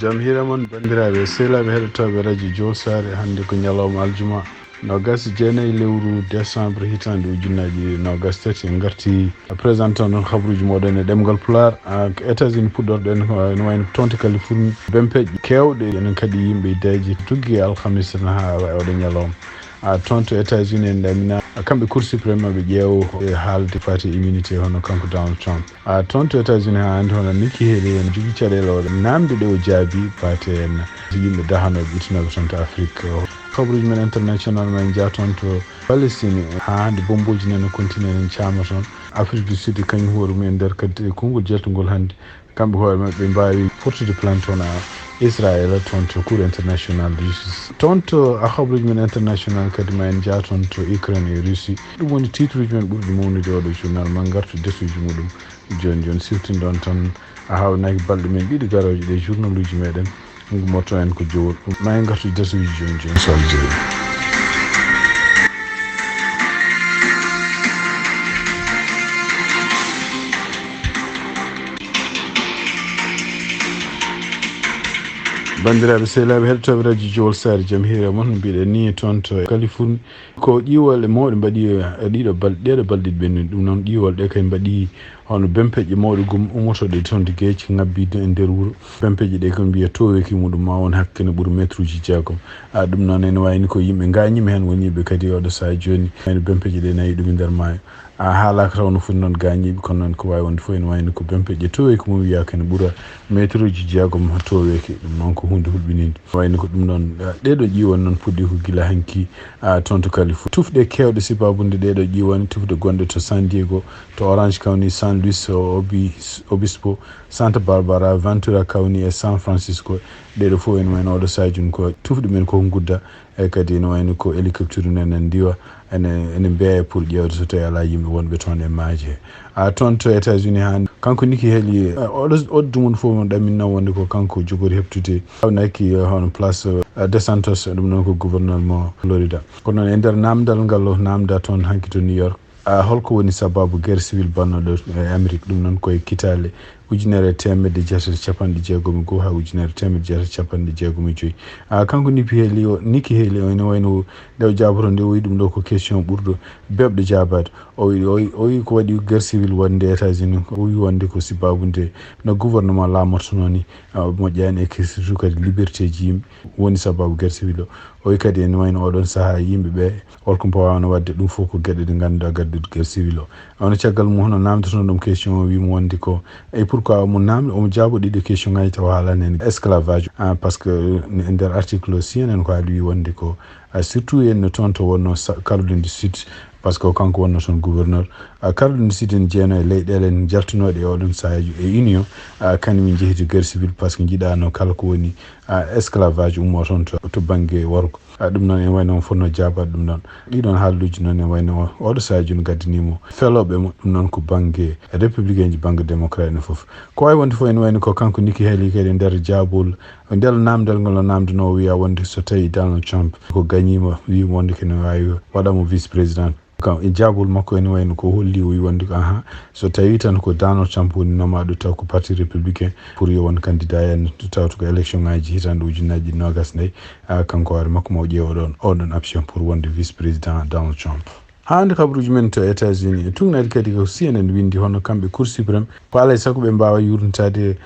jam hiramon bandiraɓe sehlaɓe heɗotoɓe radio jolsare hannde ko ñalawma aljuma nogas jeenayyi lewru décembre hitande ujunnaji nogas tati en garti présentant noon habruji moɗon e ɗemgal Pulaar États-Unis puɗɗorɗen no wayno tonte Californie bempeƴe kewɗe enen kadi yimɓe daji tuggi alhamisa ha oɗo ñalawma toon to États-Unis en ɗamina kamɓe cour suprême ɓe ƴeewo e haalde fati immunité hono kanko Donald Trump toon to États-Unis ha hannde hono Nikki Haley en jogui caɗele oɗo namde ɗe o jaabi fate en yimɓe dahanoɓe ɓuttanoɓe toon to Afrique kabruji men international men jaa toon to Palestine ha hannde bomboji nana continue en caama toon Afrique du Sud kañum hoore mumen nder kadi konngol jaltugol hannde kamɓe hoore maɓɓe ɓe mbawi fortude plainte on Israël toon to cour international justice toon to habruji men international kadi ma en jaa toon to Ukraine e Russie ɗum woni titre uji men ɓurɗi mawnude oɗo journal ma gartu desuji muɗum joni siftin ɗon tan a hawnaki balɗe men ɗiɗi garoje ɗe journal uji meɗen motto en ko jowol ma en gartu desuji joni so Allah jeeyi. bandiraɓe sehlaɓe heɗotoɓe radio jowol sare jaam hiire moon no mbiɗen ni toon to Californie ko ƴiwol e mawɗe mbaɗi ɗeɗo balɗe ɓenni ɗum noon ƴiwol ɗe kay mbaɗi hono bempeƴe mawɗe gom ummotoɗe toon de gueeci ngabbi e nder wuuro bempeƴe ɗe ko mbiya toweki muɗum ma won hakkene ɓuuri métre uji jeegom ɗum noon ene wayni ko yimɓe gañima hen woniɓe kadi oɗo saha joni wayno bempeƴe ɗe nayi ɗum e nder maayo haalaka taw no foti noon gañiɓe kono noon ko wawi wonde fof ene wayno ko bempeƴe toweki mum wiya kene ɓuura métre uji jeegom toweki ɗum noon ko hunde hulɓinide wayno ko ɗum noon ɗeɗo ƴiwon noon puɗɗi ko gila hanki toon to Californie tufɗe kewɗe sibabude ɗeɗo ƴiwon tufɗe gonɗe to San Diego to Orange County San Luis Obispo Santa Barbara Ventura County e San Francisco ɗeɗo fof ene wayno oɗo sajum ko tufɗe men ko gudda e kadi ene wayno ko hélicoptère enen ndiwa ene mbeya pour ƴewde so tawi ala yimɓe wonɓe toon e maaje toon to États-Unis hande kanko Nikki Haley oɗo dumon fof mo ɗaminna wonde ko kanko jogori heptude hawnaki hono place DeSantis ɗum noon ko gouverneur mo Florida kono noon e nder namdal ngal namda toon hanki to New York holko woni sababu guerre civil bannoɗo e Amérique ɗum noon koye kitale 1960 ha 1965 kanko Nikki Haley o ene wayno nde o jaboto nde o wi ɗum ɗo ko question ɓurɗo bebɗo jabade o wi ko waɗi guerre civil wonde États-Unis o wi wonde ko sibabude no gouvernement lamotono ni moƴƴani e surtout kadi liberté ji yimɓe woni sababu guerre civil o wi kadi ene wayno oɗon saaha yimɓeɓe holko mbawano wadde ɗum fof ko gueɗe ɗe ganduɗa gaddude guerre civil ono caggal mum hono namdotono ɗum question o wimo wonde ko pourquoi omo namdi omo jaabo ɗiɗo question ngaji taw haalani hen esclavage par ce que e nder article si enen ko haali wi wonde ko surtout en toon to wonno Caroline du Sud par ce que kanko wonno toon gouverneur Caroline du Sud en jeeyno e leyɗele en jaltunoɗe e oɗon sahaji e union kañum jeehi to guerre civil par ce que jiiɗano kala ko woni esclavage ummo toon to banggue worgo ɗum noon en wayno on fonno jabade ɗum noon ɗiɗon haalluji noon en wayno oɗo sahaji no gaddinimo feloɓe mo ɗum noon ko banggue républicain ji banggue démocrate ne foof ko wawi wonde fof ene wayno ko kanko Nikki Haley kadi nder jabol ndel namdal ngol o namdano wiya wonde so tawi Donald Trump ko gañima wimo wonde kene wawi waɗamo vice président kam e jabol makko ene wayno ko holli o wi wonde ko so tawi tan ko Donald Trump woni nomaɗo taw ko parti républicain pour yo won candidat en tawto ko élection ngaji hitande ujunnaji nogas nayyi kanko hoore makko mo ƴeewa oɗon option pour wonde vice président Donald Trump hande kabruji men to États-Unis tugnaɗi kadi ko CNN windi hono kamɓe cour suprême ko alay saago ɓe mbawa yurnitade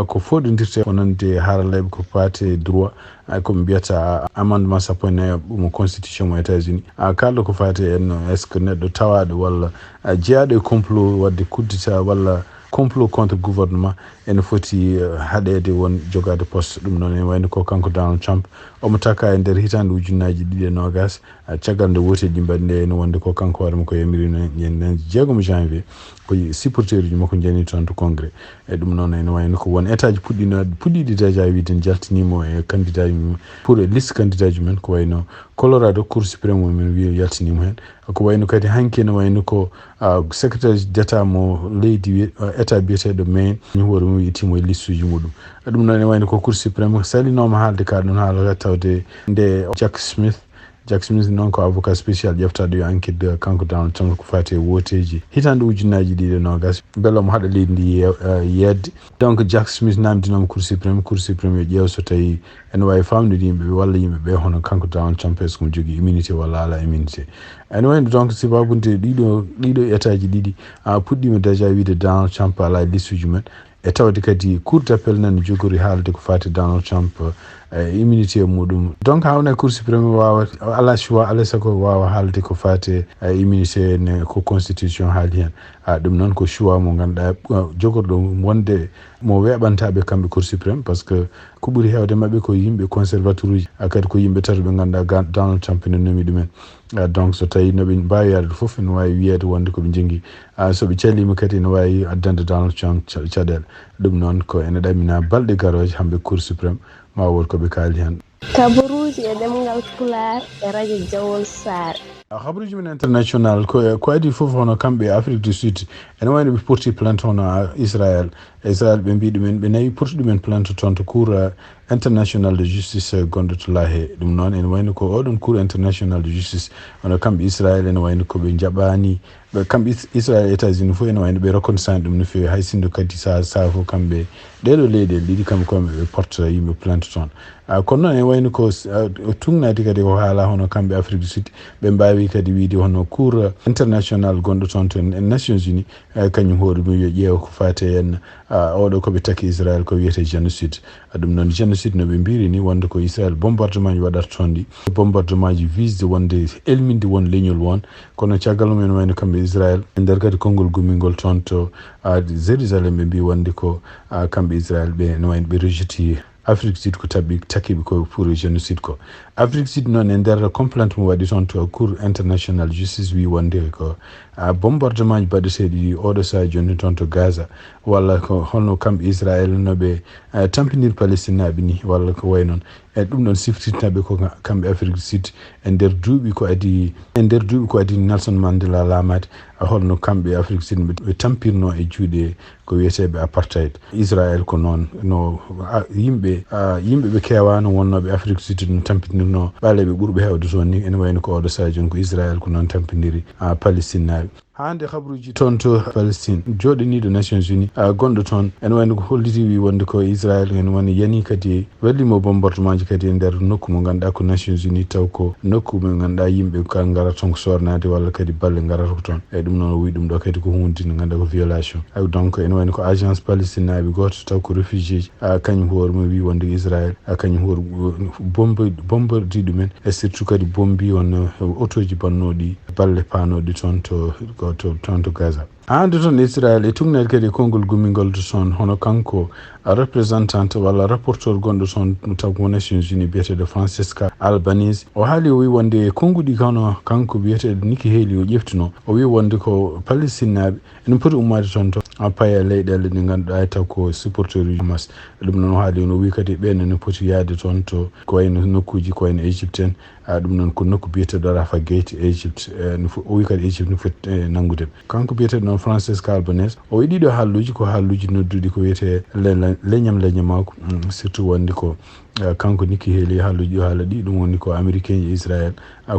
ko foɗodirte wonande haralleɓe ko paate droit koɓe mbiyata amendement sappo e nayyo mo constitution mo États-Unis kalɗo ko fate en est ce que neɗɗo tawaɗo walla jeeyaɗo e complot wadde kuddita walla complot contre gouvernement ene foti haɗede won jogade poste ɗum noon en wayno ko kanko Donald Trump omo taka e nder hitande ujunnaji 2020 caggal nde woteji mbaɗnde ene wonde ko kanko hoorema ko yamirino ñanden 6 janvier ko supporteur uji makko jani toon to congrès e ɗum noon ene wayno ko won état ji puɗɗiɗi déjà wiide jaltinimo e candidat ji mum pour liste candidat ji men ko wayno Colorado cour suprême men wi yaltinimo hen ko wayno kadi hanki ene wayno ko secrétaire d'état mo leydi état biyeteɗo Maine ni hoore mum yitimo e liste uji muɗum ɗum noon ene wayno ko cour suprême salinoma haalde ka ɗum haala tawde nde Jack Smith Jack Smith non ko avocat spécial jeftade yo enquête de kanko Donald Trump ko fati woteji hitande ujunnaji ɗiɗi nogas beelom haɗa leydi ndi yedde donc Jack Smith namdinoma cour suprême yo ƴeew so tawi ene wawi famnude yimɓeɓe walla yimɓeɓe hono kanko Donald Trump est ce que mo jogui immunité walla ala immunité ene wayno donc sibabude ɗiɗo état ji ɗiɗi puɗɗima déjà wiide Donald Trump ala liste uji men e tawde kadi cour d'appel nan jogori haalde ko fati Donald Trump immunité muɗum donc hawna cour suprême wawa ala choix ala sago wawa haalde ko fati immunité ne ko constitution haali hen ɗum noon ko choix mo ganduɗa jogorɗo wonde mo weɓantaɓe kamɓe cour suprême par ce que ko ɓuuri hewde mabɓe ko yimɓe conservateur uji kadi ko yimɓe tata ɓe ganduɗa Donald Trump ne nomi ɗumen donc so tawi noɓe mbawi yarde foof ne wawi wiyede wonde koɓe jogui soɓe calima kadi ne wawi addande Donald Trump caɗele ɗum noon ko ene ɗamina balɗe garoje hamɓe cour suprême ma wol koɓe kaali hen kabaruji e ɗemgal Pulaar e radio Jawol Sare habaruji men international ko adi fof hono kamɓe Afrique du Sud ene wayno ɓe porti plainte hono Israël ɓe mbi ɗumen ɓe nayi porti ɗumen plainte toon to cour international de justice gonɗo to Lahe ɗum noon ene wayno ko oɗon cour international de justice hono kamɓe Israël ene wayno koɓe jaɓani kamɓe Israël États-Unis fof ene wayno ɓe reconnaissani ɗum no fewi hay sindo kadi sa fof kamɓe ɗeɗo leyɗele ɗiɗi kamɓe koɓe ɓe porta yimɓe plainte toon kono noon ene wayno ko tugnadi kadi ko haala hono kamɓe Afrique du Sud ɓe mbawi kadi wiide hono cour international gonɗo toon to Nations Unies kañum hoore mum yo ƴeewa ko fate hen oɗo koɓe taki Israël ko wiyete génocide ɗum noon génocide no ɓe mbiri ni wonde ko Israël bombardement ji waɗata toon ɗi bombardement ji visde wonde elminde won leñol won kono caggal mum ene wayno kamɓe Israël e nder kadi konngol gumingol toon to Jérusalem ɓe mbi wonde ko kamɓe Israël ɓe ne wayno ɓe rejetti Afrique Sud ko takiɓe ko pour génocide ko Afrique Sud noon e nder complainte mo waɗi toon to cour international justice wi wonde ko bombardement ji baɗeteɗi oɗo saha joni toon to Gaza walla ko holno kamɓe Israël noɓe tampinir Palestine naɓe ni walla ko way noon e ɗum ɗon siftirtaɓe ko kamɓe Afrique du Sud e nder duuɓi ko adi Nelson Mandela laamade holno kamɓe Afrique Sud ɓe tampirno e juuɗe ko wiyeteɓe apartheid Israël ko noon no yimɓe ɓe kewano wonnoɓe Afrique Sud no tampinirno ɓaleɓe ɓurɓe hewde toon ni ene wayno ko oɗo saha joni ko Israël ko noon tampiniri Palestine naɓe hande habruji toon to Palestine joɗaniɗo Nations Unies gonɗo toon ene wayno ko holliti wi wonde ko Israël ene woni yani kadi wallimo bombardement ji kadi e nder nokku mo ganduɗa ko Nations Unies taw ko nokku mo ganduɗa yimɓe ka garata toon ko sornade walla kadi balle garata ko toon e ɗum noon o wi ɗum ɗo kadi ko hunde no ganduɗa ko violation donc ene wayno ko agence Palestine naɓe goto taw ko réfugié kañum hoore mum wi wonde Israël kañum hoore bombardi ɗumen e surtout kadi bombi on autoji bannoɗi balle panoɗi toon to Gaza hande toon Israël e tugnede kadi konngol gumigol to toon hono kanko représentante walla rapporteur gonɗo toon taw ko Nations Unies biyeteɗo Francesca Albanese o haali o wi wonde konnguɗi kono kanko biyeteɗo Nikki Haley o ƴeftuno o wi wonde ko Palestine naɓe ene poti ummade toon to paye leyɗele ɗe ganduɗa taw ko supporteur uji Hamas ɗum noon o haali on o wi kadi ɓenne ne poti yaade toon to ko wayno nokkuji ko wayno Égypte en ɗum noon ko nokku biyeteɗo Rafah Gate Égypte o wi kadi Égypte no foti nanggude kanko biyeteɗo noon Francesca Albanese o wi ɗiɗo haalluji ko haalluji nodduɗi ko wiyete leñamako surtout wonde ko kanko Nikki Haley haalluji ɗo haala ɗi ɗum woni ko américain e Israël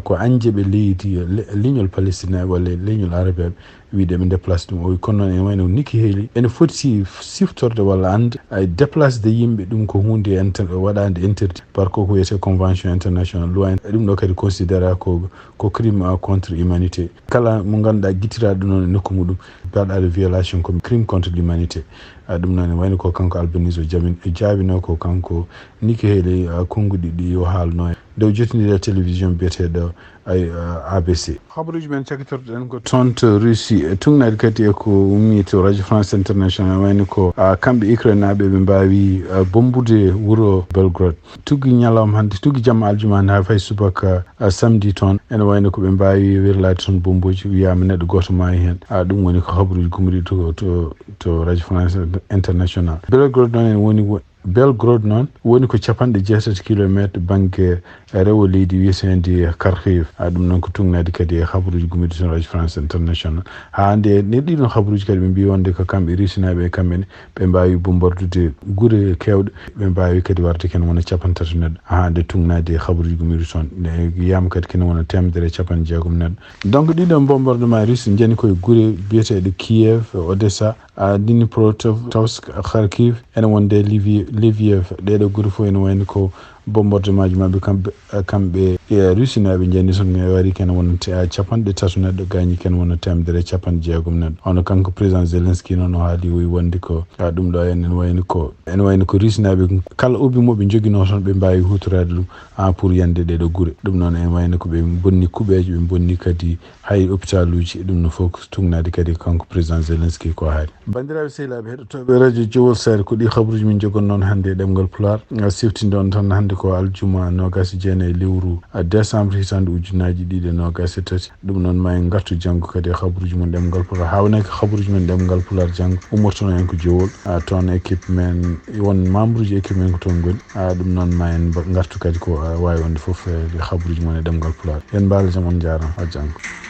ko anjeɓe leydi leñol Palestine walla leñol arabeɓe wiide ɓe déplace ɗum o wi kono noon ene wayno Nikki Haley ene foti siftorde walla ande déplace de yimɓe ɗum ko hunde waɗande interdit par ko wiyete convention international loi ɗum ɗo kadi considéra ko crime contre humanité kala mo ganduɗa guittiraɗo noon e nokku muɗum baɗaɗo violation comme crime contre l'humanité ɗum noon wayno ko kanko Albanese o jaabino ko kanko Nikki Haley konnguɗi ɗi o haalno dow jottiniɗe télévision biyeteɗo ABC habaruji men cakitorɗen ko toon to Russie tugnade kadi e ko ummi to radio France international wayno ko kamɓe Ukraine naɓe ɓe mbawi bombude wuuro Belgrade tugui ñalawma hande tugui jamma aljuma hande ha fay subaka samedi toon ene wayno ko ɓe mbawi wirlade toon bomboji wiyama neɗɗo goto maayi hen ɗum woni ko habaruji gumri to radio France international Belgrade noon ene woni Belgrade noon woni ko 60 kilométre banque rewo leydi wiyetendi Kharkiv ɗum noon ko tungnade kadi e habaruji gummiɗo ton radio France international ha nde ɗiɗon habaruji kadi ɓe mbi wonde ko kamɓe risinaɓe e kamɓene ɓe mbawi bombordude guure kewɗe ɓe mbawi kadi warde ken wona 30 neɗɗo ha nde tungnade habaruji gummiɗo toon yiyama kadi ken wona 160 neɗɗo donc ɗiɗon bombardement russe jeni koye guure biyeteɗe Kiev Odessa Dnipropetrovsk Kharkiv ene wonde Lviv ɗeɗo guure fof ene wayno ko bombardement ji mabɓe kamɓe rusinaɓe jeni son wari ken wona 30 neɗɗo gañi ken wona 160 neɗɗo hono kanko président Zelensky noon o haali o wi wonde ko ɗum ɗo ene wayno ko rusinaɓe kala ubbi moɓe joguino toon ɓe mbawi hutorade ɗum pour yande ɗeɗo guure ɗum noon ene wayno ko ɓe bonni kuɓeje ɓe bonni kadi hay hôpital uji ɗum no fof tungnade kadi kanko président Zelensky ko haali bandiraɓe sehilaɓe heɗotoɓe radio Jowol Sare ko ɗi habaruji min jogon noon hannde e ɗemgal Pulaar siftinde on tan hannde ko aljuma 29 lewru décembre hitande ujunnaji 2023 ɗum noon ma en gartu janggo kadi e habaruji mon ɗemgal Pulaar hawnaki habaruji men ɗemgal Pulaar janggo ummortono en ko Jowol toon équipe men won membre uji équipe men ko toon goni ɗum noon ma en gartu kadi ko wawi wonde foof e habaruji mon e ɗemgal Pulaar yen mbaalo jaam on jarama ha janggo